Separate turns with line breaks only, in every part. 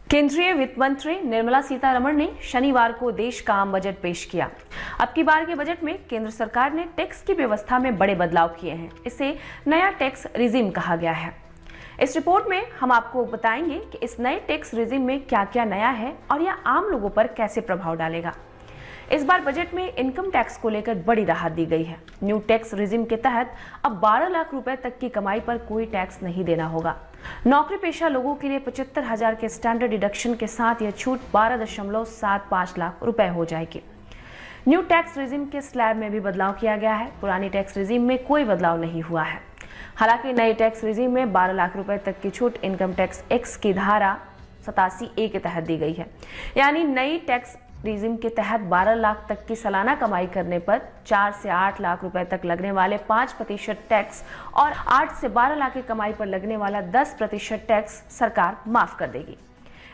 केंद्रीय वित्त मंत्री निर्मला सीतारमण ने शनिवार को देश का आम बजट पेश किया। अब की बार के बजट में केंद्र सरकार ने टैक्स की व्यवस्था में बड़े बदलाव किए हैं। इसे नया टैक्स रिजीम कहा गया है। इस रिपोर्ट में हम आपको बताएंगे कि इस नए टैक्स रिजीम में क्या क्या नया है और यह आम लोगों पर कैसे प्रभाव डालेगा। इस बार बजट में इनकम टैक्स को लेकर बड़ी राहत दी गई है। न्यू टैक्स रिजीम के तहत अब 12 लाख रुपए तक की कमाई पर कोई टैक्स नहीं देना होगा। नौकरी पेशा लोगों के लिए 75,000 के स्टैंडर्ड डिडक्शन के साथ यह छूट 12.75 लाख रुपए हो जाएगी। न्यू टैक्स रिजीम के स्लैब में भी बदलाव किया गया है। पुरानी टैक्स रिजीम में कोई बदलाव नहीं हुआ है। हालांकि नए टैक्स रिजीम में 12 लाख रुपए तक की छूट इनकम टैक्स एक्ट की धारा 87A के तहत दी गई है। यानी नई टैक्स रिजीम के तहत 12 लाख तक की सालाना कमाई करने पर 4 से 8 लाख रुपए तक लगने वाले 5% टैक्स और 8 से 12 लाख की कमाई पर लगने वाला 10% टैक्स सरकार माफ कर देगी।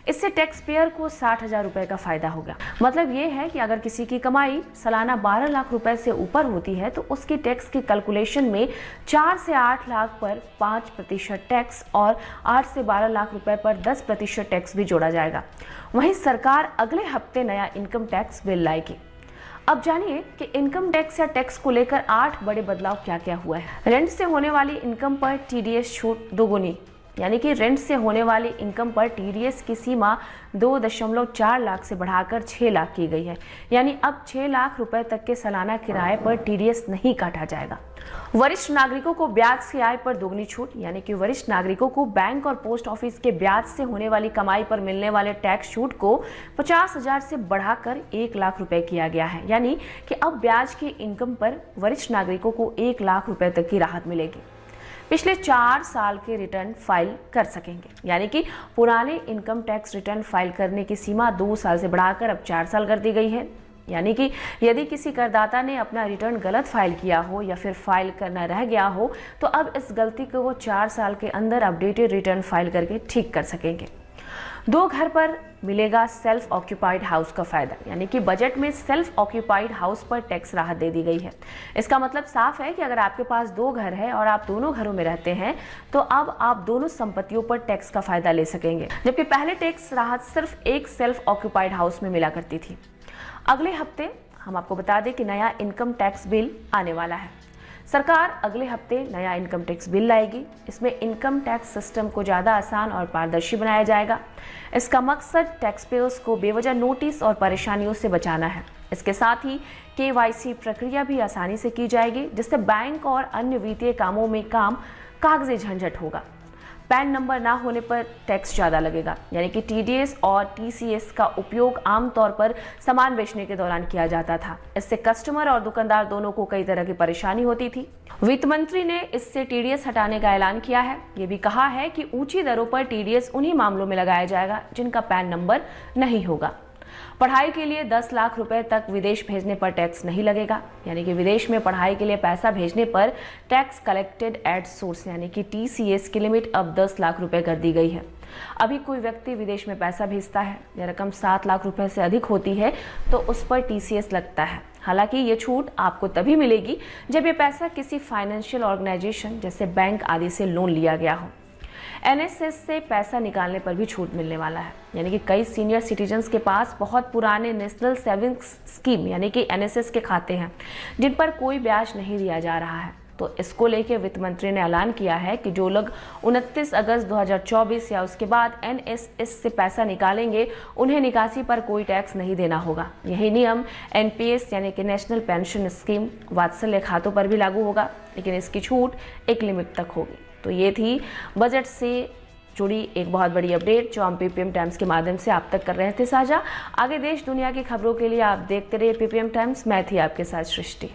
इससे टैक्स पेयर को 60,000 रुपए का फायदा होगा। मतलब ये है कि अगर किसी की कमाई सालाना 12 लाख रुपए से ऊपर होती है तो उसकी टैक्स की कैलकुलेशन में 4 से 8 लाख पर 5% टैक्स और 8 से 12 लाख रुपए पर 10% टैक्स भी जोड़ा जाएगा। वहीं सरकार अगले हफ्ते नया इनकम टैक्स बिल लाएगी। अब जानिए कि इनकम टैक्स या टैक्स को लेकर 8 बड़े बदलाव क्या क्या हुआ है। रेंट से होने वाली इनकम पर TDS छूट दोगुनी, यानी कि रेंट से होने वाली इनकम पर TDS की सीमा 2.4 लाख से बढ़ाकर 6 लाख की गई है। यानी अब 6 लाख रुपए तक के सालाना किराए पर TDS नहीं काटा जाएगा। वरिष्ठ नागरिकों को ब्याज की आय पर दोगुनी छूट, यानी कि वरिष्ठ नागरिकों को बैंक और पोस्ट ऑफिस के ब्याज से होने वाली कमाई पर मिलने वाले टैक्स छूट को 50,000 से बढ़ाकर 1 लाख रुपए किया गया है। यानी कि अब ब्याज की इनकम पर वरिष्ठ नागरिकों को 1 लाख रुपए तक की राहत मिलेगी। पिछले 4 साल के रिटर्न फाइल कर सकेंगे, यानी कि पुराने इनकम टैक्स रिटर्न फाइल करने की सीमा 2 साल से बढ़ाकर अब 4 साल कर दी गई है। यानी कि यदि किसी करदाता ने अपना रिटर्न गलत फाइल किया हो या फिर फाइल करना रह गया हो तो अब इस गलती को वो 4 साल के अंदर अपडेटेड रिटर्न फाइल करके ठीक कर सकेंगे। 2 घर पर मिलेगा सेल्फ ऑक्यूपाइड हाउस का फायदा, यानी कि बजट में सेल्फ ऑक्यूपाइड हाउस पर टैक्स राहत दे दी गई है। इसका मतलब साफ है कि अगर आपके पास 2 घर है और आप दोनों घरों में रहते हैं तो अब आप दोनों संपत्तियों पर टैक्स का फायदा ले सकेंगे, जबकि पहले टैक्स राहत सिर्फ एक सेल्फ ऑक्यूपाइड हाउस में मिला करती थी। अगले हफ्ते हम आपको बता दें कि नया इनकम टैक्स बिल आने वाला है। सरकार अगले हफ्ते नया इनकम टैक्स बिल लाएगी। इसमें इनकम टैक्स सिस्टम को ज़्यादा आसान और पारदर्शी बनाया जाएगा। इसका मकसद टैक्स पेयर्स को बेवजह नोटिस और परेशानियों से बचाना है। इसके साथ ही KYC प्रक्रिया भी आसानी से की जाएगी, जिससे बैंक और अन्य वित्तीय कामों में काम कागजी झंझट होगा। पैन नंबर ना होने पर टैक्स ज़्यादा लगेगा, यानी कि TDS और TCS का उपयोग आमतौर पर सामान बेचने के दौरान किया जाता था। इससे कस्टमर और दुकानदार दोनों को कई तरह की परेशानी होती थी। वित्त मंत्री ने इससे TDS हटाने का ऐलान किया है। ये भी कहा है कि ऊंची दरों पर TDS उन्हीं मामलों में लगाया जाएगा जिनका पैन नंबर नहीं होगा। पढ़ाई के लिए 10 लाख रुपए तक विदेश भेजने पर टैक्स नहीं लगेगा, यानी कि विदेश में पढ़ाई के लिए पैसा भेजने पर टैक्स कलेक्टेड एट सोर्स यानी कि TCS की लिमिट अब 10 लाख रुपए कर दी गई है। अभी कोई व्यक्ति विदेश में पैसा भेजता है या रकम 7 लाख रुपए से अधिक होती है तो उस पर TCS लगता है। हालांकि ये छूट आपको तभी मिलेगी जब ये पैसा किसी फाइनेंशियल ऑर्गेनाइजेशन जैसे बैंक आदि से लोन लिया गया हो। NSS से पैसा निकालने पर भी छूट मिलने वाला है, यानी कि कई सीनियर सिटीजन्स के पास बहुत पुराने नेशनल सेविंग्स स्कीम यानी कि NSS के खाते हैं जिन पर कोई ब्याज नहीं दिया जा रहा है। तो इसको लेकर वित्त मंत्री ने ऐलान किया है कि जो लोग 29 अगस्त 2024 या उसके बाद NSS से पैसा निकालेंगे उन्हें निकासी पर कोई टैक्स नहीं देना होगा। यही नियम NPS यानी कि नेशनल पेंशन स्कीम वात्सल्य खातों पर भी लागू होगा, लेकिन इसकी छूट एक लिमिट तक होगी। तो ये थी बजट से जुड़ी एक बहुत बड़ी अपडेट जो हम PPM टाइम्स के माध्यम से आप तक कर रहे थे साझा। आगे देश दुनिया की खबरों के लिए आप देखते रहिए PPM टाइम्स। मैं थी आपके साथ सृष्टि।